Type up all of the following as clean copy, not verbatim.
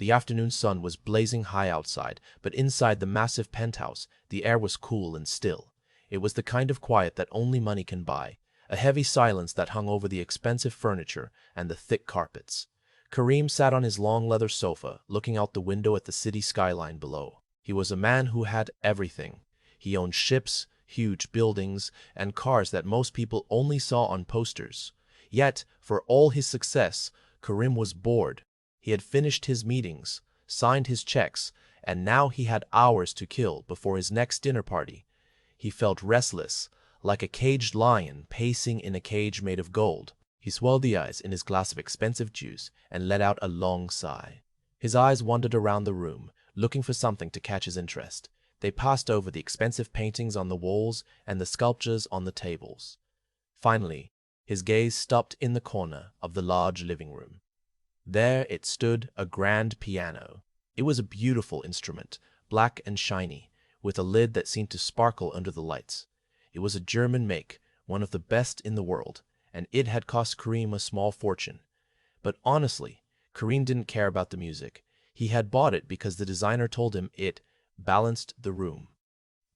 The afternoon sun was blazing high outside, but inside the massive penthouse, the air was cool and still. It was the kind of quiet that only money can buy, a heavy silence that hung over the expensive furniture and the thick carpets. Karim sat on his long leather sofa, looking out the window at the city skyline below. He was a man who had everything. He owned ships, huge buildings, and cars that most people only saw on posters. Yet, for all his success, Karim was bored. He had finished his meetings, signed his checks, and now he had hours to kill before his next dinner party. He felt restless, like a caged lion pacing in a cage made of gold. He swelled the ice in his glass of expensive juice and let out a long sigh. His eyes wandered around the room, looking for something to catch his interest. They passed over the expensive paintings on the walls and the sculptures on the tables. Finally, his gaze stopped in the corner of the large living room. There it stood, a grand piano. It was a beautiful instrument, black and shiny, with a lid that seemed to sparkle under the lights. It was a German make, one of the best in the world, and it had cost Karim a small fortune. But honestly, Karim didn't care about the music. He had bought it because the designer told him it balanced the room.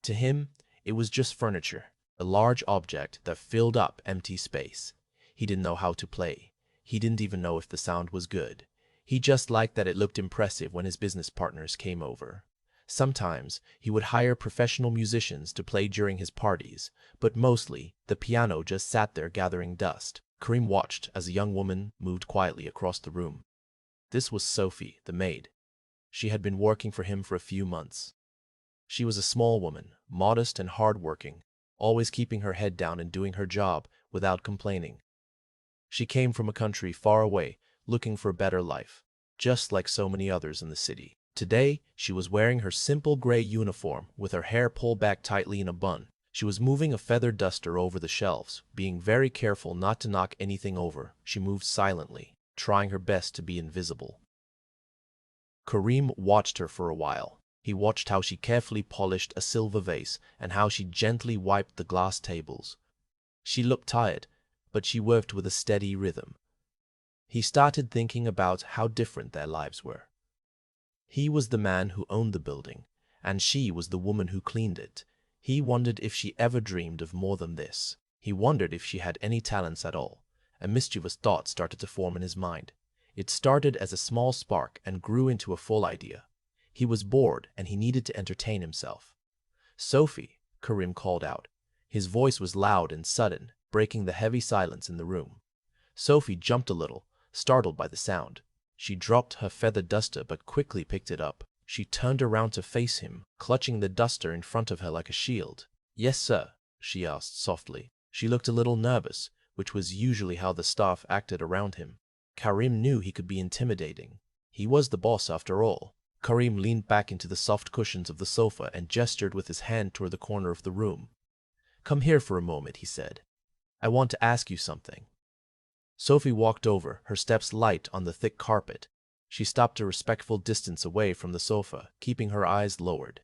To him, it was just furniture, a large object that filled up empty space. He didn't know how to play. He didn't even know if the sound was good. He just liked that it looked impressive when his business partners came over. Sometimes he would hire professional musicians to play during his parties, but mostly the piano just sat there gathering dust. Karim watched as a young woman moved quietly across the room. This was Sophie, the maid. She had been working for him for a few months. She was a small woman, modest and hard-working, always keeping her head down and doing her job without complaining. She came from a country far away, looking for a better life, just like so many others in the city. Today, she was wearing her simple gray uniform with her hair pulled back tightly in a bun. She was moving a feather duster over the shelves, being very careful not to knock anything over. She moved silently, trying her best to be invisible. Karim watched her for a while. He watched how she carefully polished a silver vase and how she gently wiped the glass tables. She looked tired, but she worked with a steady rhythm. He started thinking about how different their lives were. He was the man who owned the building, and she was the woman who cleaned it. He wondered if she ever dreamed of more than this. He wondered if she had any talents at all. A mischievous thought started to form in his mind. It started as a small spark and grew into a full idea. He was bored and he needed to entertain himself. "Sophie," Karim called out. His voice was loud and sudden, breaking the heavy silence in the room. Sophie jumped a little, startled by the sound. She dropped her feather duster but quickly picked it up. She turned around to face him, clutching the duster in front of her like a shield. "Yes, sir?" she asked softly. She looked a little nervous, which was usually how the staff acted around him. Karim knew he could be intimidating. He was the boss after all. Karim leaned back into the soft cushions of the sofa and gestured with his hand toward the corner of the room. "Come here for a moment," he said. "I want to ask you something." Sophie walked over, her steps light on the thick carpet. She stopped a respectful distance away from the sofa, keeping her eyes lowered.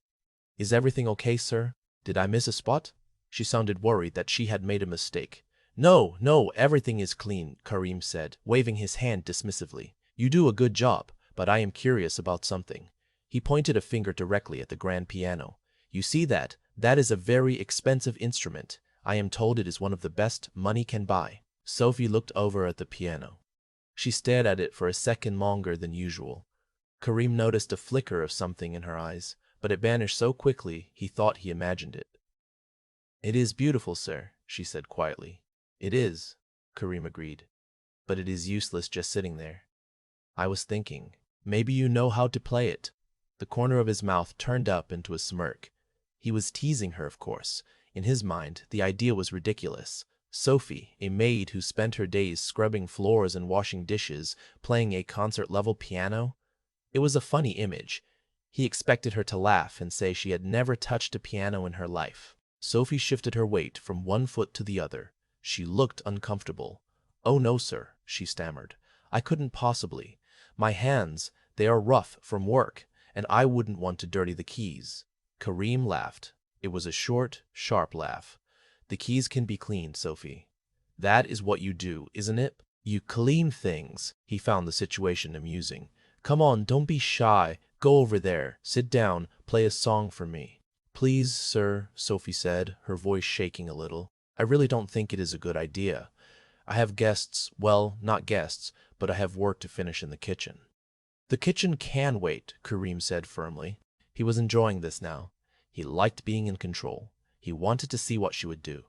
"Is everything okay, sir? Did I miss a spot?" She sounded worried that she had made a mistake. "No, no, everything is clean," Karim said, waving his hand dismissively. "You do a good job, but I am curious about something." He pointed a finger directly at the grand piano. "You see that? That is a very expensive instrument. I am told it is one of the best money can buy." Sophie looked over at the piano. She stared at it for a second longer than usual. Karim noticed a flicker of something in her eyes, but it vanished so quickly he thought he imagined it. "It is beautiful, sir," she said quietly. "It is," Karim agreed. "But it is useless just sitting there. I was thinking, maybe you know how to play it." The corner of his mouth turned up into a smirk. He was teasing her, of course. In his mind, the idea was ridiculous. Sophie, a maid who spent her days scrubbing floors and washing dishes, playing a concert-level piano? It was a funny image. He expected her to laugh and say she had never touched a piano in her life. Sophie shifted her weight from one foot to the other. She looked uncomfortable. "Oh no, sir," she stammered. "I couldn't possibly. My hands, they are rough from work, and I wouldn't want to dirty the keys." Karim laughed. It was a short, sharp laugh. "The keys can be cleaned, Sophie. That is what you do, isn't it? You clean things." He found the situation amusing. Come on, don't be shy. Go over there. Sit down. Play a song for me. Please, sir, Sophie said, her voice shaking a little. I really don't think it is a good idea. I have guests, well, not guests, but I have work to finish in the kitchen. The kitchen can wait, Kareem said firmly. He was enjoying this now. He liked being in control. He wanted to see what she would do.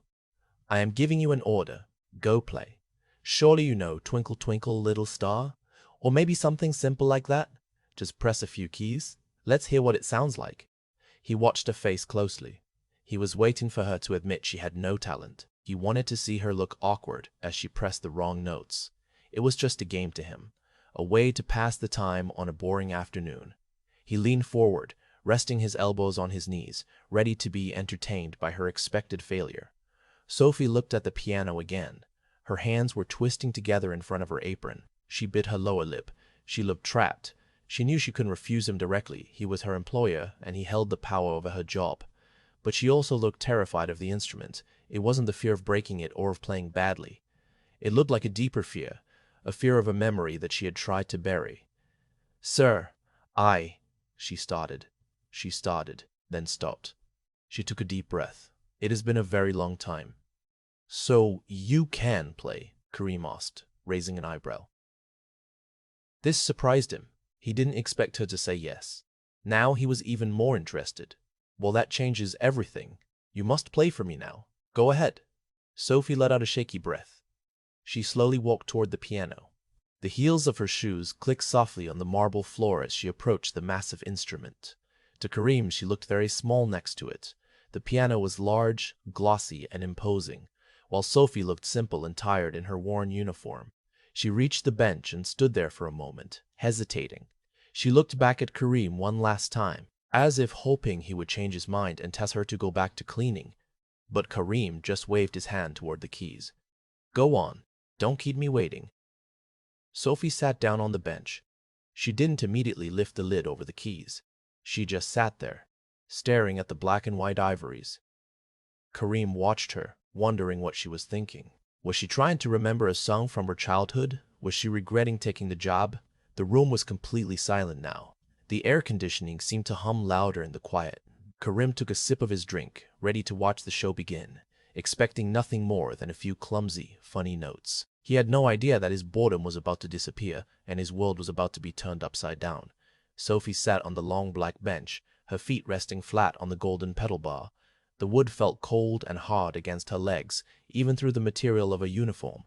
I am giving you an order. Go play. Surely you know Twinkle Twinkle Little Star? Or maybe something simple like that? Just press a few keys. Let's hear what it sounds like. He watched her face closely. He was waiting for her to admit she had no talent. He wanted to see her look awkward as she pressed the wrong notes. It was just a game to him, a way to pass the time on a boring afternoon. He leaned forward, resting his elbows on his knees, ready to be entertained by her expected failure. Sophie looked at the piano again. Her hands were twisting together in front of her apron. She bit her lower lip. She looked trapped. She knew she couldn't refuse him directly. He was her employer, and he held the power over her job. But she also looked terrified of the instrument. It wasn't the fear of breaking it or of playing badly. It looked like a deeper fear, a fear of a memory that she had tried to bury. Sir, she started. She started, then stopped. She took a deep breath. It has been a very long time. So you can play? Kareem asked, raising an eyebrow. This surprised him. He didn't expect her to say yes. Now he was even more interested. Well, that changes everything. You must play for me now. Go ahead. Sophie let out a shaky breath. She slowly walked toward the piano. The heels of her shoes clicked softly on the marble floor as she approached the massive instrument. To Kareem, she looked very small next to it. The piano was large, glossy, and imposing, while Sophie looked simple and tired in her worn uniform. She reached the bench and stood there for a moment, hesitating. She looked back at Kareem one last time, as if hoping he would change his mind and tell her to go back to cleaning. But Kareem just waved his hand toward the keys. Go on. Don't keep me waiting. Sophie sat down on the bench. She didn't immediately lift the lid over the keys. She just sat there, staring at the black and white ivories. Kareem watched her, wondering what she was thinking. Was she trying to remember a song from her childhood? Was she regretting taking the job? The room was completely silent now. The air conditioning seemed to hum louder in the quiet. Kareem took a sip of his drink, ready to watch the show begin, expecting nothing more than a few clumsy, funny notes. He had no idea that his boredom was about to disappear and his world was about to be turned upside down. Sophie sat on the long black bench, her feet resting flat on the golden pedal bar. The wood felt cold and hard against her legs, even through the material of her uniform.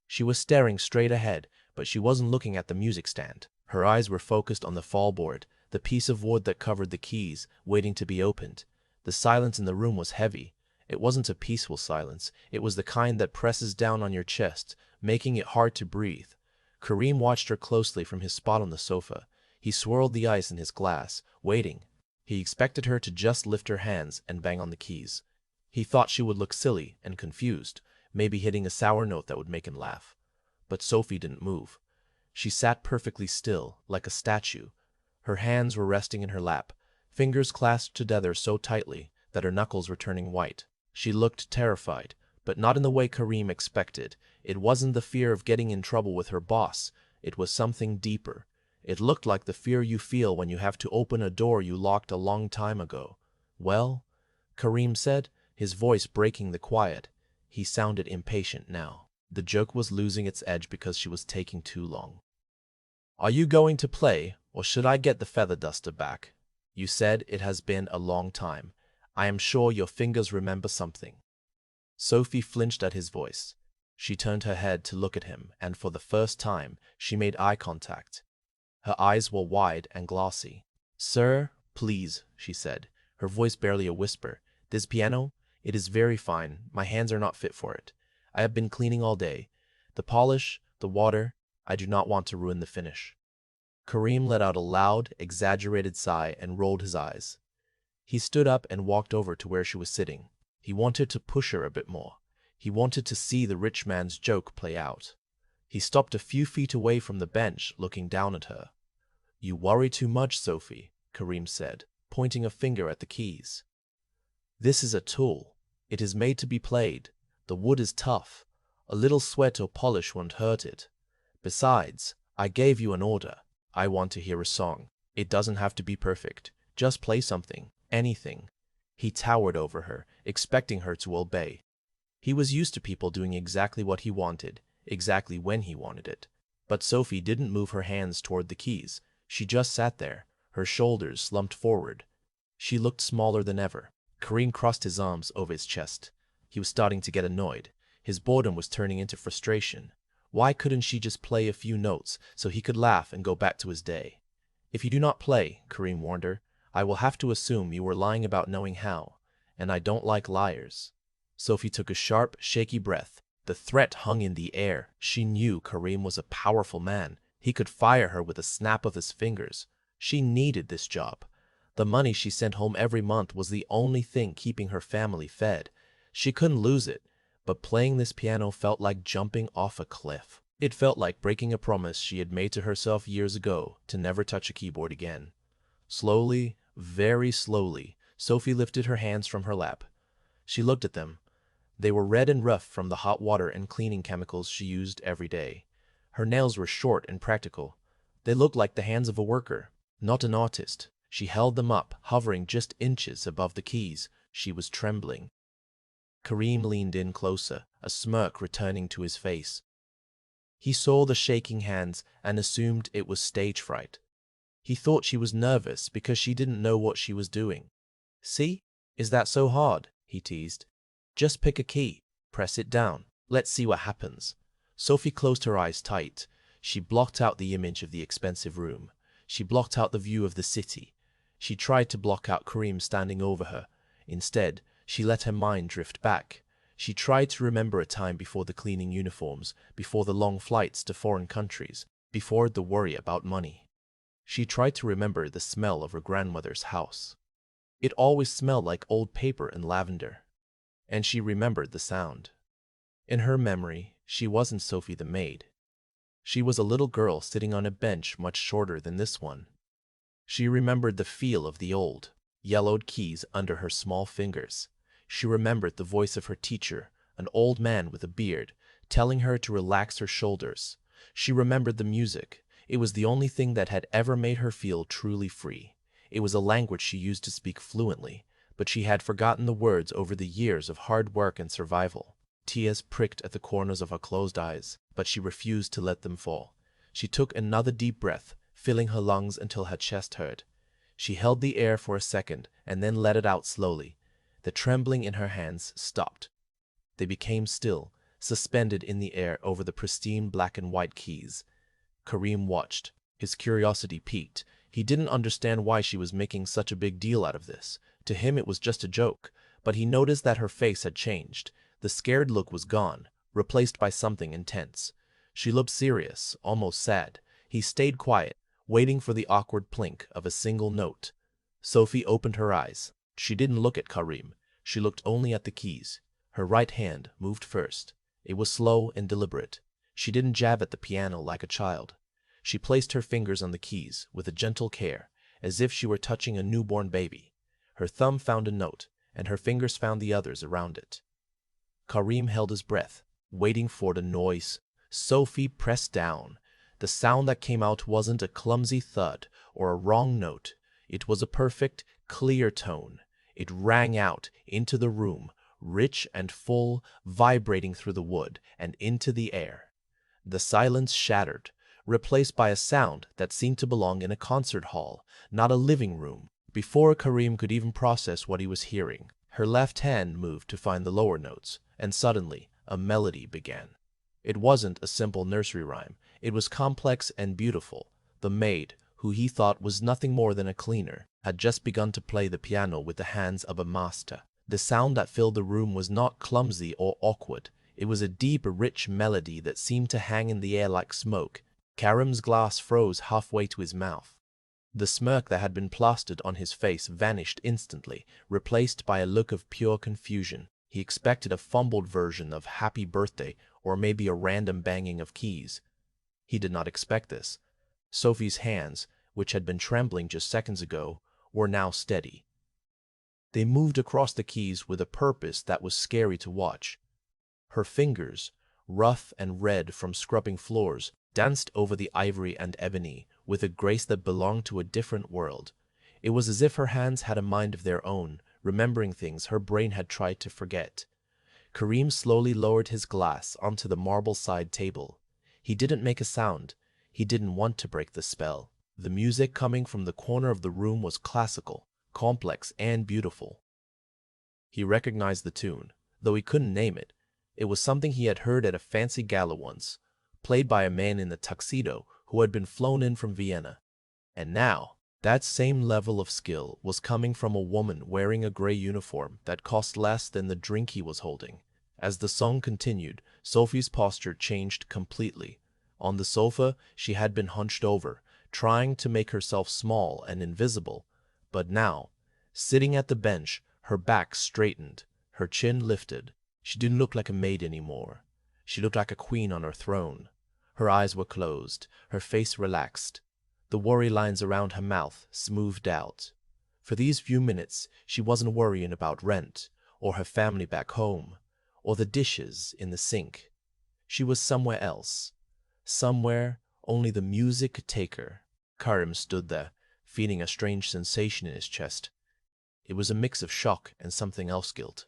She was staring straight ahead, but she wasn't looking at the music stand. Her eyes were focused on the fallboard, the piece of wood that covered the keys, waiting to be opened. The silence in the room was heavy. It wasn't a peaceful silence. It was the kind that presses down on your chest, making it hard to breathe. Kareem watched her closely from his spot on the sofa. He swirled the ice in his glass, waiting. He expected her to just lift her hands and bang on the keys. He thought she would look silly and confused, maybe hitting a sour note that would make him laugh. But Sophie didn't move. She sat perfectly still, like a statue. Her hands were resting in her lap, fingers clasped together so tightly that her knuckles were turning white. She looked terrified, but not in the way Kareem expected. It wasn't the fear of getting in trouble with her boss. It was something deeper. It looked like the fear you feel when you have to open a door you locked a long time ago. Well, Kareem said, his voice breaking the quiet. He sounded impatient now. The joke was losing its edge because she was taking too long. Are you going to play, or should I get the feather duster back? You said it has been a long time. I am sure your fingers remember something. Sophie flinched at his voice. She turned her head to look at him, and for the first time, she made eye contact. Her eyes were wide and glossy. Sir, please, she said, her voice barely a whisper. This piano? It is very fine. My hands are not fit for it. I have been cleaning all day. The polish, the water, I do not want to ruin the finish. Kareem let out a loud, exaggerated sigh and rolled his eyes. He stood up and walked over to where she was sitting. He wanted to push her a bit more. He wanted to see the rich man's joke play out. He stopped a few feet away from the bench, looking down at her. You worry too much, Sophie, Kareem said, pointing a finger at the keys. This is a tool. It is made to be played. The wood is tough. A little sweat or polish won't hurt it. Besides, I gave you an order. I want to hear a song. It doesn't have to be perfect. Just play something. Anything." He towered over her, expecting her to obey. He was used to people doing exactly what he wanted, exactly when he wanted it. But Sophie didn't move her hands toward the keys. She just sat there, her shoulders slumped forward. She looked smaller than ever. Kareem crossed his arms over his chest. He was starting to get annoyed. His boredom was turning into frustration. Why couldn't she just play a few notes so he could laugh and go back to his day? "If you do not play," Kareem warned her, "I will have to assume you were lying about knowing how, and I don't like liars." Sophie took a sharp, shaky breath. The threat hung in the air. She knew Kareem was a powerful man. He could fire her with a snap of his fingers. She needed this job. The money she sent home every month was the only thing keeping her family fed. She couldn't lose it, but playing this piano felt like jumping off a cliff. It felt like breaking a promise she had made to herself years ago to never touch a keyboard again. Slowly, very slowly, Sophie lifted her hands from her lap. She looked at them. They were red and rough from the hot water and cleaning chemicals she used every day. Her nails were short and practical. They looked like the hands of a worker, not an artist. She held them up, hovering just inches above the keys. She was trembling. Kareem leaned in closer, a smirk returning to his face. He saw the shaking hands and assumed it was stage fright. He thought she was nervous because she didn't know what she was doing. "See? Is that so hard?" he teased. "Just pick a key, press it down. Let's see what happens." Sophie closed her eyes tight. She blocked out the image of the expensive room. She blocked out the view of the city. She tried to block out Kareem standing over her. Instead, she let her mind drift back. She tried to remember a time before the cleaning uniforms, before the long flights to foreign countries, before the worry about money. She tried to remember the smell of her grandmother's house. It always smelled like old paper and lavender. And she remembered the sound. In her memory, she wasn't Sophie the maid. She was a little girl sitting on a bench much shorter than this one. She remembered the feel of the old, yellowed keys under her small fingers. She remembered the voice of her teacher, an old man with a beard, telling her to relax her shoulders. She remembered the music. It was the only thing that had ever made her feel truly free. It was a language she used to speak fluently, but she had forgotten the words over the years of hard work and survival. Tears pricked at the corners of her closed eyes, but she refused to let them fall. She took another deep breath, filling her lungs until her chest hurt. She held the air for a second and then let it out slowly. The trembling in her hands stopped. They became still, suspended in the air over the pristine black and white keys. Kareem watched. His curiosity piqued. He didn't understand why she was making such a big deal out of this. To him it was just a joke, but he noticed that her face had changed. The scared look was gone, replaced by something intense. She looked serious, almost sad. He stayed quiet, waiting for the awkward plink of a single note. Sophie opened her eyes. She didn't look at Kareem. She looked only at the keys. Her right hand moved first. It was slow and deliberate. She didn't jab at the piano like a child. She placed her fingers on the keys with a gentle care, as if she were touching a newborn baby. Her thumb found a note, and her fingers found the others around it. Kareem held his breath, waiting for the noise. Sophie pressed down. The sound that came out wasn't a clumsy thud or a wrong note. It was a perfect, clear tone. It rang out into the room, rich and full, vibrating through the wood and into the air. The silence shattered, replaced by a sound that seemed to belong in a concert hall, not a living room. Before Kareem could even process what he was hearing, her left hand moved to find the lower notes, and suddenly a melody began. It wasn't a simple nursery rhyme. It was complex and beautiful. The maid, who he thought was nothing more than a cleaner, had just begun to play the piano with the hands of a master. The sound that filled the room was not clumsy or awkward. It was a deep, rich melody that seemed to hang in the air like smoke. Kareem's glass froze halfway to his mouth. The smirk that had been plastered on his face vanished instantly, replaced by a look of pure confusion. He expected a fumbled version of Happy Birthday or maybe a random banging of keys. He did not expect this. Sophie's hands, which had been trembling just seconds ago, were now steady. They moved across the keys with a purpose that was scary to watch. Her fingers, rough and red from scrubbing floors, danced over the ivory and ebony, with a grace that belonged to a different world. It was as if her hands had a mind of their own, remembering things her brain had tried to forget. Kareem slowly lowered his glass onto the marble side table. He didn't make a sound. He didn't want to break the spell. The music coming from the corner of the room was classical, complex, and beautiful. He recognized the tune, though he couldn't name it. It was something he had heard at a fancy gala once, played by a man in a tuxedo who had been flown in from Vienna. And now, that same level of skill was coming from a woman wearing a gray uniform that cost less than the drink he was holding. As the song continued, Sophie's posture changed completely. On the sofa, she had been hunched over, trying to make herself small and invisible. But now, sitting at the bench, her back straightened, her chin lifted, she didn't look like a maid anymore. She looked like a queen on her throne. Her eyes were closed, her face relaxed. The worry lines around her mouth smoothed out. For these few minutes, she wasn't worrying about rent, or her family back home, or the dishes in the sink. She was somewhere else. Somewhere only the music could take her. Karim stood there, feeling a strange sensation in his chest. It was a mix of shock and something else guilt.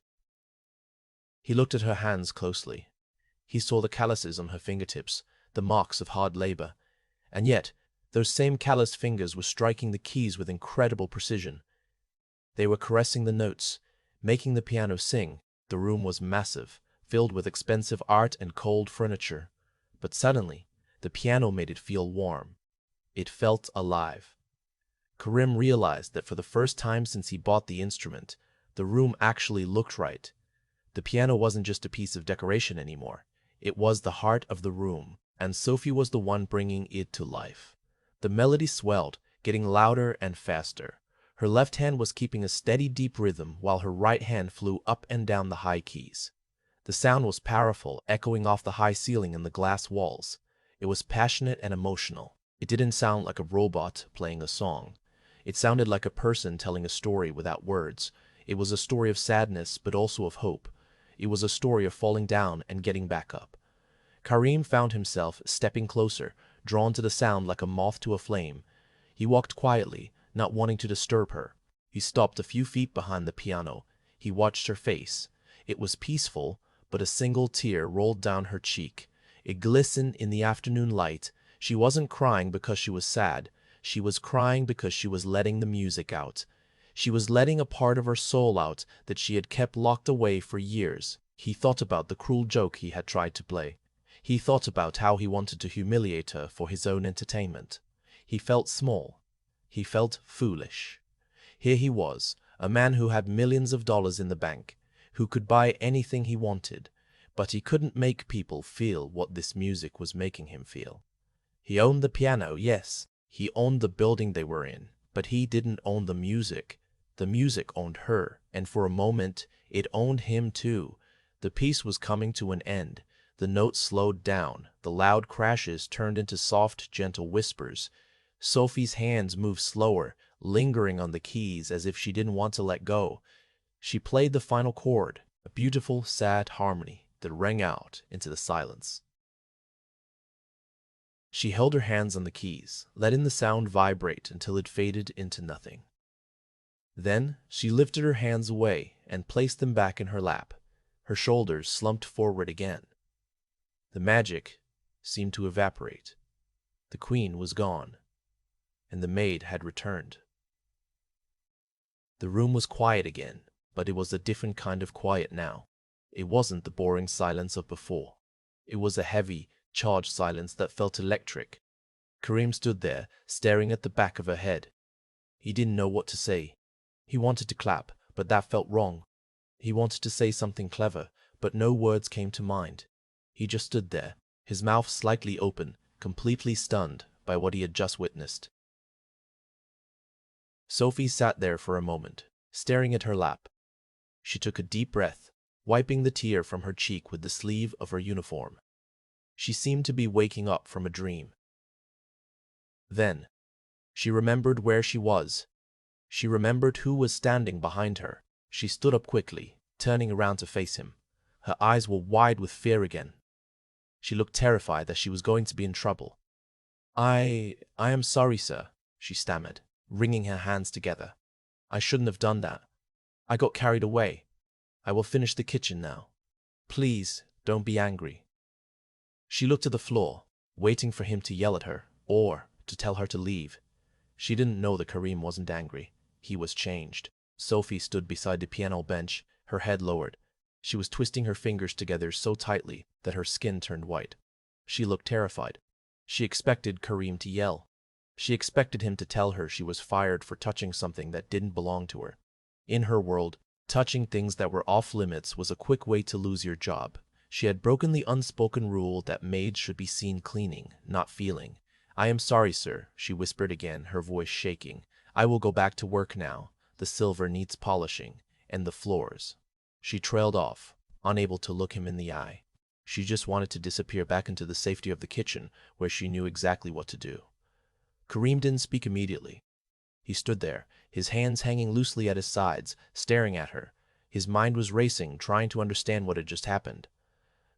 He looked at her hands closely. He saw the calluses on her fingertips, the marks of hard labor. And yet, those same calloused fingers were striking the keys with incredible precision. They were caressing the notes, making the piano sing. The room was massive, filled with expensive art and cold furniture. But suddenly, the piano made it feel warm. It felt alive. Karim realized that for the first time since he bought the instrument, the room actually looked right. The piano wasn't just a piece of decoration anymore. It was the heart of the room, and Sophie was the one bringing it to life. The melody swelled, getting louder and faster. Her left hand was keeping a steady, deep rhythm while her right hand flew up and down the high keys. The sound was powerful, echoing off the high ceiling and the glass walls. It was passionate and emotional. It didn't sound like a robot playing a song. It sounded like a person telling a story without words. It was a story of sadness, but also of hope. It was a story of falling down and getting back up. Karim found himself stepping closer, drawn to the sound like a moth to a flame. He walked quietly, not wanting to disturb her. He stopped a few feet behind the piano. He watched her face. It was peaceful, but a single tear rolled down her cheek. It glistened in the afternoon light. She wasn't crying because she was sad. She was crying because she was letting the music out. She was letting a part of her soul out that she had kept locked away for years. He thought about the cruel joke he had tried to play. He thought about how he wanted to humiliate her for his own entertainment. He felt small. He felt foolish. Here he was, a man who had millions of dollars in the bank, who could buy anything he wanted, but he couldn't make people feel what this music was making him feel. He owned the piano, yes. He owned the building they were in, but he didn't own the music. The music owned her, and for a moment, it owned him too. The piece was coming to an end. The notes slowed down. The loud crashes turned into soft, gentle whispers. Sophie's hands moved slower, lingering on the keys as if she didn't want to let go. She played the final chord, a beautiful, sad harmony that rang out into the silence. She held her hands on the keys, letting the sound vibrate until it faded into nothing. Then she lifted her hands away and placed them back in her lap. Her shoulders slumped forward again. The magic seemed to evaporate. The queen was gone, and the maid had returned. The room was quiet again, but it was a different kind of quiet now. It wasn't the boring silence of before. It was a heavy, charged silence that felt electric. Karim stood there, staring at the back of her head. He didn't know what to say. He wanted to clap, but that felt wrong. He wanted to say something clever, but no words came to mind. He just stood there, his mouth slightly open, completely stunned by what he had just witnessed. Sophie sat there for a moment, staring at her lap. She took a deep breath, wiping the tear from her cheek with the sleeve of her uniform. She seemed to be waking up from a dream. Then, she remembered where she was. She remembered who was standing behind her. She stood up quickly, turning around to face him. Her eyes were wide with fear again. She looked terrified that she was going to be in trouble. I am sorry, sir, she stammered, wringing her hands together. I shouldn't have done that. I got carried away. I will finish the kitchen now. Please, don't be angry. She looked at the floor, waiting for him to yell at her, or to tell her to leave. She didn't know that Karim wasn't angry. He was changed. Sophie stood beside the piano bench, her head lowered. She was twisting her fingers together so tightly that her skin turned white. She looked terrified. She expected Karim to yell. She expected him to tell her she was fired for touching something that didn't belong to her. In her world, touching things that were off limits was a quick way to lose your job. She had broken the unspoken rule that maids should be seen cleaning, not feeling. I am sorry, sir, she whispered again, her voice shaking. I will go back to work now. The silver needs polishing, and the floors. She trailed off, unable to look him in the eye. She just wanted to disappear back into the safety of the kitchen, where she knew exactly what to do. Karim didn't speak immediately. He stood there, his hands hanging loosely at his sides, staring at her. His mind was racing, trying to understand what had just happened.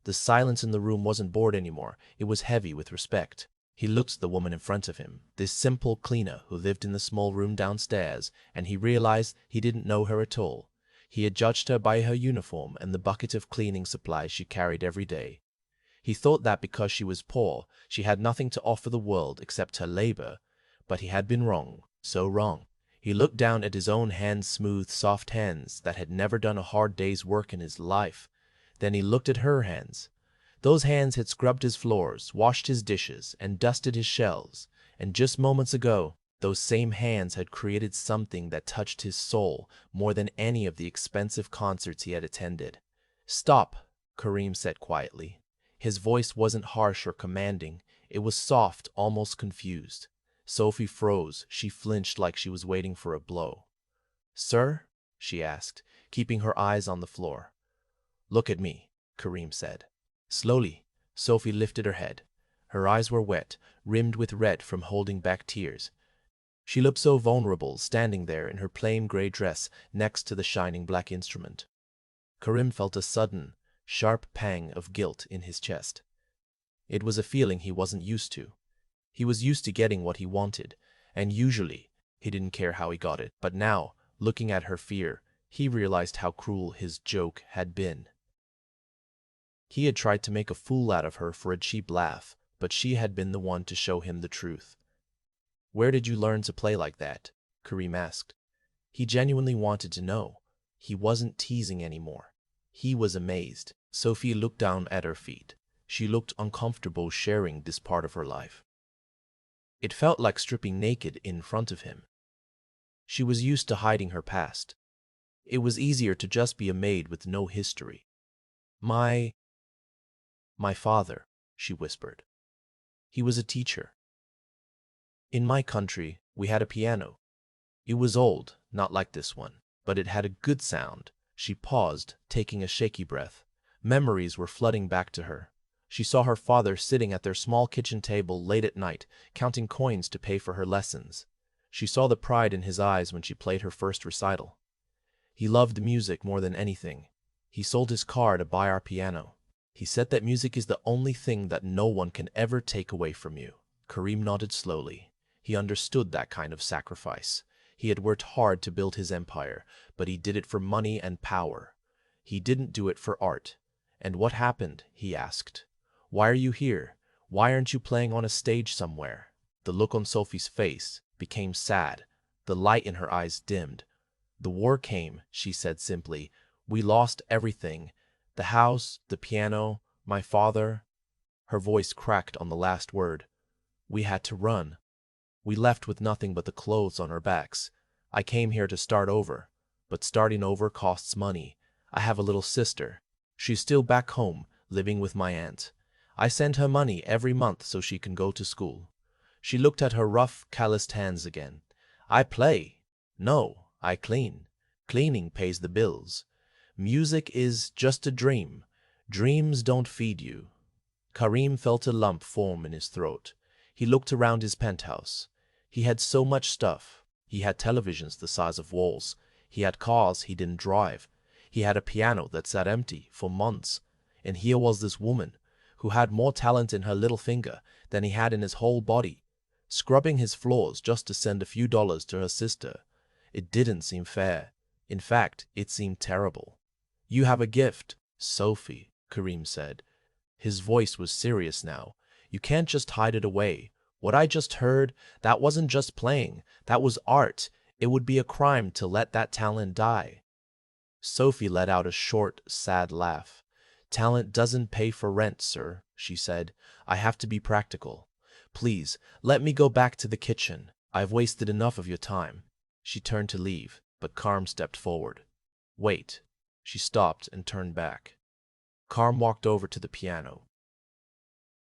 The silence in the room wasn't bored anymore. It was heavy with respect. He looked at the woman in front of him, this simple cleaner who lived in the small room downstairs, and he realized he didn't know her at all. He had judged her by her uniform and the bucket of cleaning supplies she carried every day. He thought that because she was poor, she had nothing to offer the world except her labor, but he had been wrong, so wrong. He looked down at his own hands, smooth, soft hands that had never done a hard day's work in his life. Then he looked at her hands. Those hands had scrubbed his floors, washed his dishes, and dusted his shelves, and just moments ago, those same hands had created something that touched his soul more than any of the expensive concerts he had attended. Stop, Karim said quietly. His voice wasn't harsh or commanding. It was soft, almost confused. Sophie froze. She flinched like she was waiting for a blow. Sir? She asked, keeping her eyes on the floor. Look at me, Karim said. Slowly, Sophie lifted her head. Her eyes were wet, rimmed with red from holding back tears. She looked so vulnerable, standing there in her plain gray dress next to the shining black instrument. Karim felt a sudden, sharp pang of guilt in his chest. It was a feeling he wasn't used to. He was used to getting what he wanted, and usually he didn't care how he got it. But now, looking at her fear, he realized how cruel his joke had been. He had tried to make a fool out of her for a cheap laugh, but she had been the one to show him the truth. Where did you learn to play like that? Karim asked. He genuinely wanted to know. He wasn't teasing anymore. He was amazed. Sophie looked down at her feet. She looked uncomfortable sharing this part of her life. It felt like stripping naked in front of him. She was used to hiding her past. It was easier to just be a maid with no history. My father, she whispered. He was a teacher. In my country, we had a piano. It was old, not like this one, but it had a good sound. She paused, taking a shaky breath. Memories were flooding back to her. She saw her father sitting at their small kitchen table late at night, counting coins to pay for her lessons. She saw the pride in his eyes when she played her first recital. He loved music more than anything. He sold his car to buy our piano. He said that music is the only thing that no one can ever take away from you. Karim nodded slowly. He understood that kind of sacrifice. He had worked hard to build his empire, but he did it for money and power. He didn't do it for art. And what happened? He asked. Why are you here? Why aren't you playing on a stage somewhere? The look on Sophie's face became sad. The light in her eyes dimmed. The war came, she said simply. We lost everything. The house, the piano, my father. Her voice cracked on the last word. We had to run. We left with nothing but the clothes on our backs. I came here to start over, but starting over costs money. I have a little sister. She's still back home, living with my aunt. I send her money every month so she can go to school. She looked at her rough, calloused hands again. I play. No, I clean. Cleaning pays the bills. Music is just a dream. Dreams don't feed you. Karim felt a lump form in his throat. He looked around his penthouse. He had so much stuff. He had televisions the size of walls. He had cars he didn't drive. He had a piano that sat empty for months. And here was this woman who had more talent in her little finger than he had in his whole body. scrubbing his floors just to send a few dollars to her sister. It didn't seem fair. In fact, it seemed terrible. "You have a gift, Sophie," Kareem said. His voice was serious now. "You can't just hide it away. What I just heard, that wasn't just playing. That was art. It would be a crime to let that talent die." Sophie let out a short, sad laugh. "Talent doesn't pay for rent, sir," she said. "I have to be practical. Please, let me go back to the kitchen. I've wasted enough of your time." She turned to leave, but Carm stepped forward. "Wait." She stopped and turned back. Carm walked over to the piano.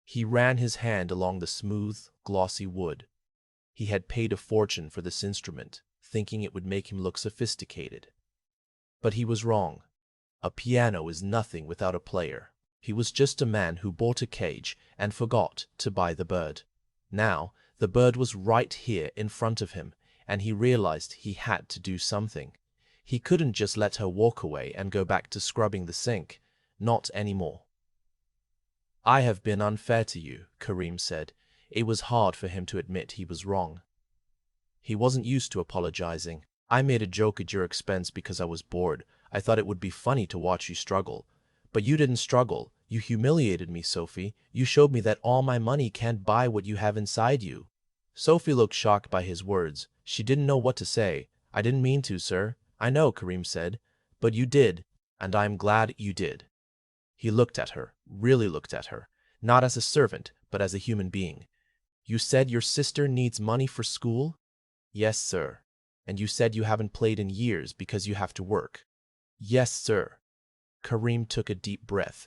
He ran his hand along the smooth, glossy wood. He had paid a fortune for this instrument, thinking it would make him look sophisticated. But he was wrong. A piano is nothing without a player. He was just a man who bought a cage and forgot to buy the bird. Now, the bird was right here in front of him, and he realized he had to do something. He couldn't just let her walk away and go back to scrubbing the sink. Not anymore. "I have been unfair to you," Kareem said. It was hard for him to admit he was wrong. He wasn't used to apologizing. "I made a joke at your expense because I was bored. I thought it would be funny to watch you struggle. But you didn't struggle. You humiliated me, Sophie. You showed me that all my money can't buy what you have inside you." Sophie looked shocked by his words. She didn't know what to say. "I didn't mean to, sir." "I know," Kareem said. "But you did, and I'm glad you did." He looked at her, really looked at her, not as a servant, but as a human being. "You said your sister needs money for school?" "Yes, sir." "And you said you haven't played in years because you have to work?" "Yes, sir." Kareem took a deep breath.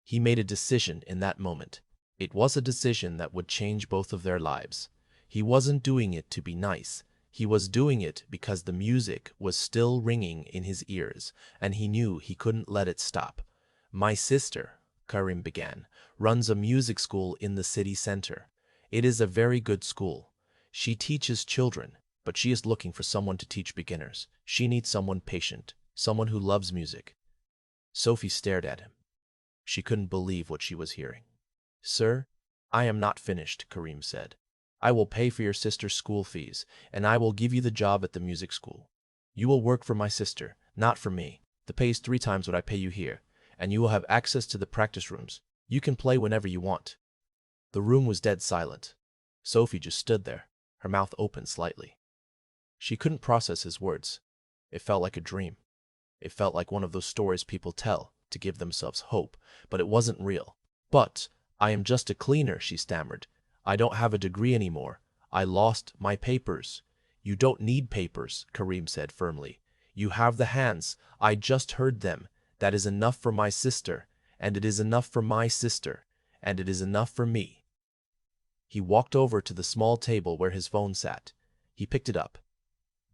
He made a decision in that moment. It was a decision that would change both of their lives. He wasn't doing it to be nice. He was doing it because the music was still ringing in his ears, and he knew he couldn't let it stop. "My sister," Kareem began, "runs a music school in the city center. It is a very good school. She teaches children, but she is looking for someone to teach beginners. She needs someone patient, someone who loves music." Sophie stared at him. She couldn't believe what she was hearing. "Sir, I am not finished," Kareem said. "I will pay for your sister's school fees, and I will give you the job at the music school. You will work for my sister, not for me. The pay is 3 times what I pay you here, and you will have access to the practice rooms. You can play whenever you want." The room was dead silent. Sophie just stood there, her mouth open slightly. She couldn't process his words. It felt like a dream. It felt like one of those stories people tell to give themselves hope, but it wasn't real. "But I am just a cleaner," she stammered. "I don't have a degree anymore. I lost my papers." "You don't need papers," Kareem said firmly. "You have the hands. I just heard them. That is enough for my sister, and it is enough for my sister, and it is enough for me." He walked over to the small table where his phone sat. He picked it up.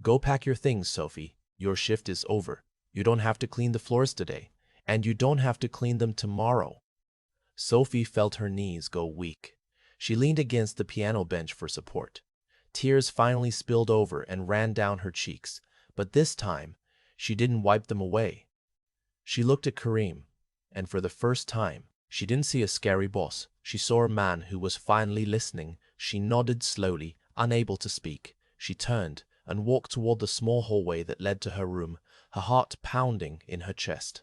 "Go pack your things, Sophie. Your shift is over. You don't have to clean the floors today, and you don't have to clean them tomorrow." Sophie felt her knees go weak. She leaned against the piano bench for support. Tears finally spilled over and ran down her cheeks, but this time, she didn't wipe them away. She looked at Kareem, and for the first time, she didn't see a scary boss. She saw a man who was finally listening. She nodded slowly, unable to speak. She turned and walked toward the small hallway that led to her room, her heart pounding in her chest.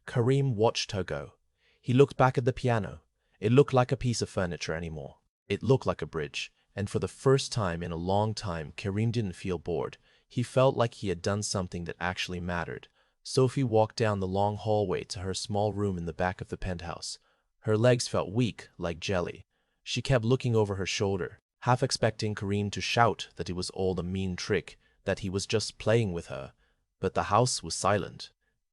Kareem watched her go. He looked back at the piano. It looked like a piece of furniture anymore. It looked like a bridge, and for the first time in a long time, Kareem didn't feel bored. He felt like he had done something that actually mattered. Sophie walked down the long hallway to her small room in the back of the penthouse. Her legs felt weak, like jelly. She kept looking over her shoulder, half expecting Kareem to shout that it was all a mean trick, that he was just playing with her. But the house was silent.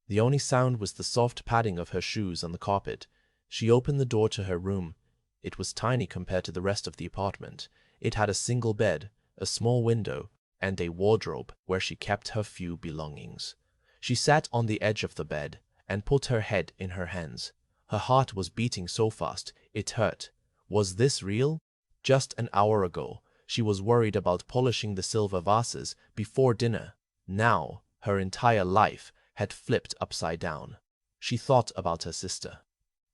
The only sound was the soft padding of her shoes on the carpet. She opened the door to her room. It was tiny compared to the rest of the apartment. It had a single bed, a small window, and a wardrobe where she kept her few belongings. She sat on the edge of the bed and put her head in her hands. Her heart was beating so fast, it hurt. Was this real? Just an hour ago, she was worried about polishing the silver vases before dinner. Now, her entire life had flipped upside down. She thought about her sister.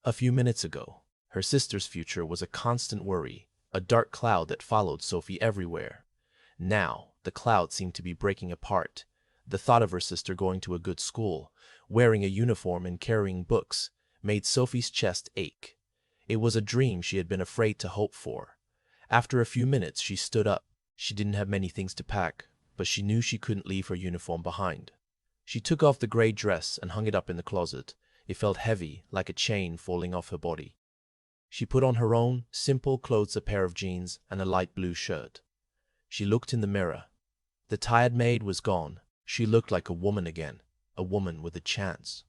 A few minutes ago, her sister's future was a constant worry. a dark cloud that followed Sophie everywhere. Now, the cloud seemed to be breaking apart. The thought of her sister going to a good school, wearing a uniform and carrying books, made Sophie's chest ache. It was a dream she had been afraid to hope for. After a few minutes, she stood up. She didn't have many things to pack, but she knew she couldn't leave her uniform behind. She took off the gray dress and hung it up in the closet. It felt heavy, like a chain falling off her body. She put on her own simple clothes, a pair of jeans and a light blue shirt. She looked in the mirror. The tired maid was gone. She looked like a woman again, a woman with a chance.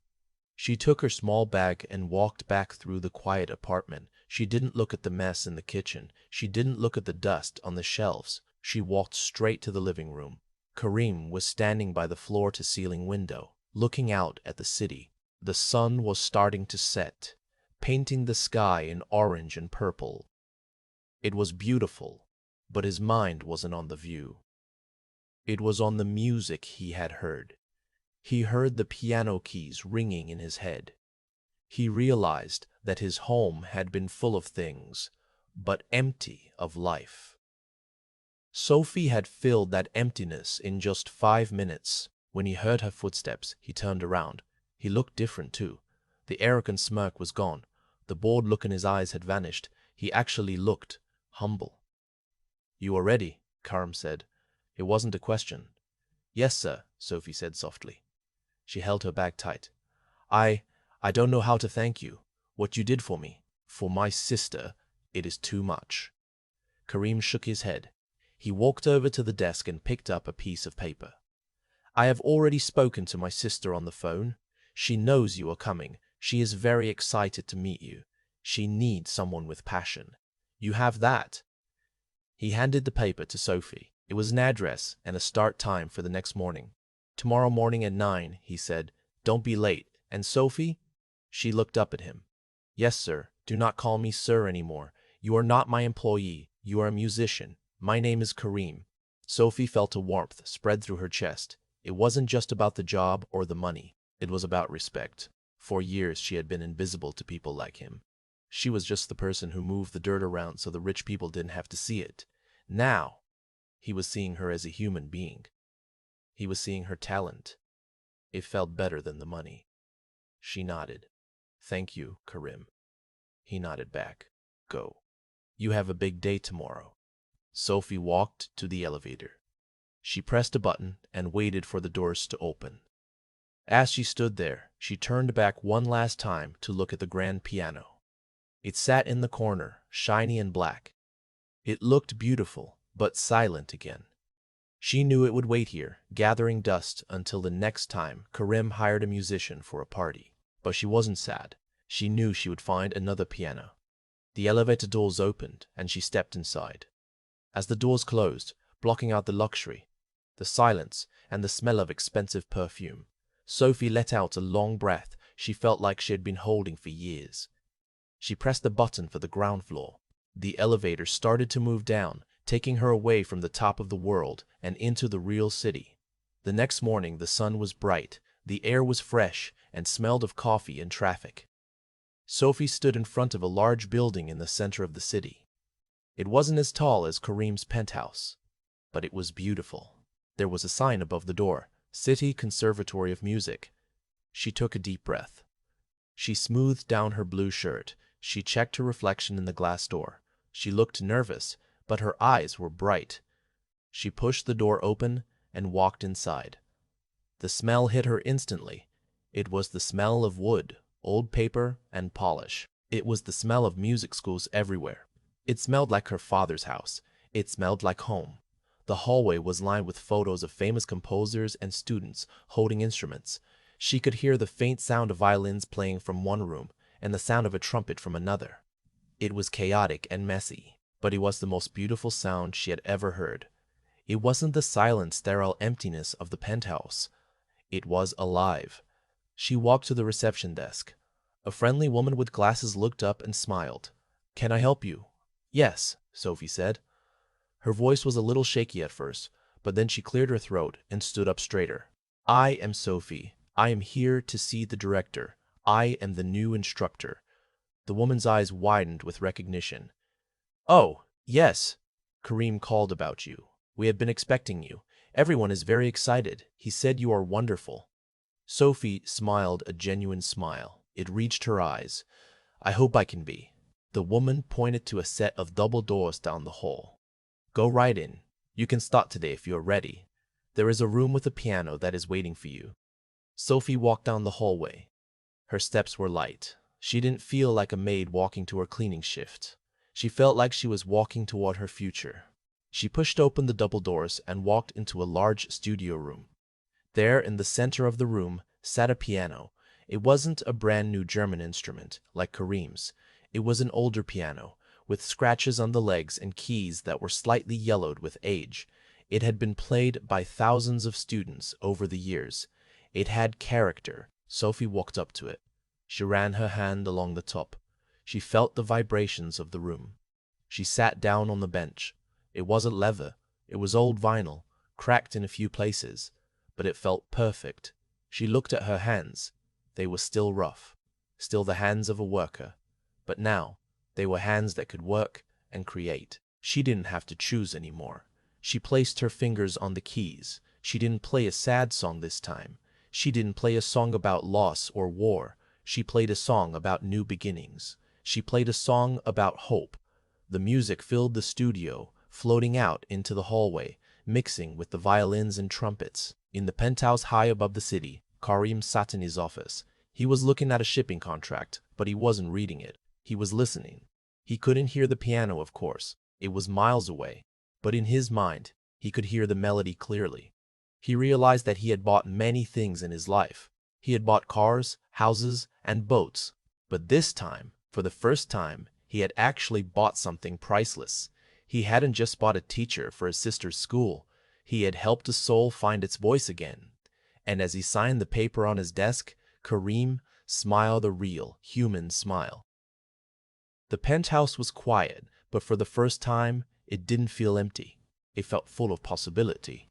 She took her small bag and walked back through the quiet apartment. She didn't look at the mess in the kitchen. She didn't look at the dust on the shelves. She walked straight to the living room. Karim was standing by the floor-to-ceiling window, looking out at the city. The sun was starting to set, painting the sky in orange and purple. It was beautiful, but his mind wasn't on the view. It was on the music he had heard. He heard the piano keys ringing in his head. He realized that his home had been full of things, but empty of life. Sophie had filled that emptiness in just 5 minutes. When he heard her footsteps, he turned around. He looked different, too. The arrogant smirk was gone. The bored look in his eyes had vanished. He actually looked humble. "You are ready," Karim said. It wasn't a question. "Yes, sir," Sophie said softly. She held her bag tight. I don't know how to thank you. What you did for me, for my sister, it is too much." Karim shook his head. He walked over to the desk and picked up a piece of paper. "I have already spoken to my sister on the phone. She knows you are coming. She is very excited to meet you. She needs someone with passion. You have that." He handed the paper to Sophie. It was an address and a start time for the next morning. "Tomorrow morning at 9, he said. "Don't be late. And Sophie?" She looked up at him. "Yes, sir. Do not call me sir anymore. You are not my employee. You are a musician. My name is Karim." Sophie felt a warmth spread through her chest. It wasn't just about the job or the money. It was about respect. For years she had been invisible to people like him. She was just the person who moved the dirt around so the rich people didn't have to see it. Now, he was seeing her as a human being. He was seeing her talent. It felt better than the money. She nodded. "Thank you, Karim." He nodded back. "Go. You have a big day tomorrow." Sophie walked to the elevator. She pressed a button and waited for the doors to open. As she stood there, she turned back one last time to look at the grand piano. It sat in the corner, shiny and black. It looked beautiful, but silent again. She knew it would wait here, gathering dust until the next time Karim hired a musician for a party. But she wasn't sad. She knew she would find another piano. The elevator doors opened, and she stepped inside. As the doors closed, blocking out the luxury, the silence, and the smell of expensive perfume, Sophie let out a long breath she felt like she had been holding for years. She pressed the button for the ground floor. The elevator started to move down, taking her away from the top of the world and into the real city. The next morning the sun was bright, the air was fresh, and smelled of coffee and traffic. Sophie stood in front of a large building in the center of the city. It wasn't as tall as Karim's penthouse, but it was beautiful. There was a sign above the door, City Conservatory of Music. She took a deep breath. She smoothed down her blue shirt. She checked her reflection in the glass door. She looked nervous, but her eyes were bright. She pushed the door open and walked inside. The smell hit her instantly. It was the smell of wood, old paper, and polish. It was the smell of music schools everywhere. It smelled like her father's house. It smelled like home. The hallway was lined with photos of famous composers and students holding instruments. She could hear the faint sound of violins playing from one room and the sound of a trumpet from another. It was chaotic and messy, but it was the most beautiful sound she had ever heard. It wasn't the silent, sterile emptiness of the penthouse. It was alive. She walked to the reception desk. A friendly woman with glasses looked up and smiled. "Can I help you?" "Yes," Sophie said. Her voice was a little shaky at first, but then she cleared her throat and stood up straighter. "I am Sophie. I am here to see the director. I am the new instructor." The woman's eyes widened with recognition. "Oh, Yes, Kareem called about you. We have been expecting you. Everyone is very excited. He said you are wonderful. Sophie smiled a genuine smile. It reached her eyes. I hope I can be. The woman pointed to a set of double doors down the hall. Go right in. You can start today if you're ready. There is a room with a piano that is waiting for you. Sophie walked down the hallway. Her steps were light. She didn't feel like a maid walking to her cleaning shift. She felt like she was walking toward her future. She pushed open the double doors and walked into a large studio room. There, in the center of the room, sat a piano. It wasn't a brand new German instrument, like Kareem's. It was an older piano, with scratches on the legs and keys that were slightly yellowed with age. It had been played by thousands of students over the years. It had character. Sophie walked up to it. She ran her hand along the top. She felt the vibrations of the room. She sat down on the bench. It wasn't leather. It was old vinyl, cracked in a few places, but it felt perfect. She looked at her hands. They were still rough, still the hands of a worker. But now, they were hands that could work and create. She didn't have to choose anymore. She placed her fingers on the keys. She didn't play a sad song this time. She didn't play a song about loss or war. She played a song about new beginnings. She played a song about hope. The music filled the studio, floating out into the hallway, mixing with the violins and trumpets. In the penthouse high above the city, Kareem sat in his office. He was looking at a shipping contract, but he wasn't reading it. He was listening. He couldn't hear the piano, of course. It was miles away. But in his mind, he could hear the melody clearly. He realized that he had bought many things in his life. He had bought cars, houses, and boats. But this time, for the first time, he had actually bought something priceless. He hadn't just bought a teacher for his sister's school. He had helped a soul find its voice again. And as he signed the paper on his desk, Kareem smiled a real, human smile. The penthouse was quiet, but for the first time, it didn't feel empty. It felt full of possibility.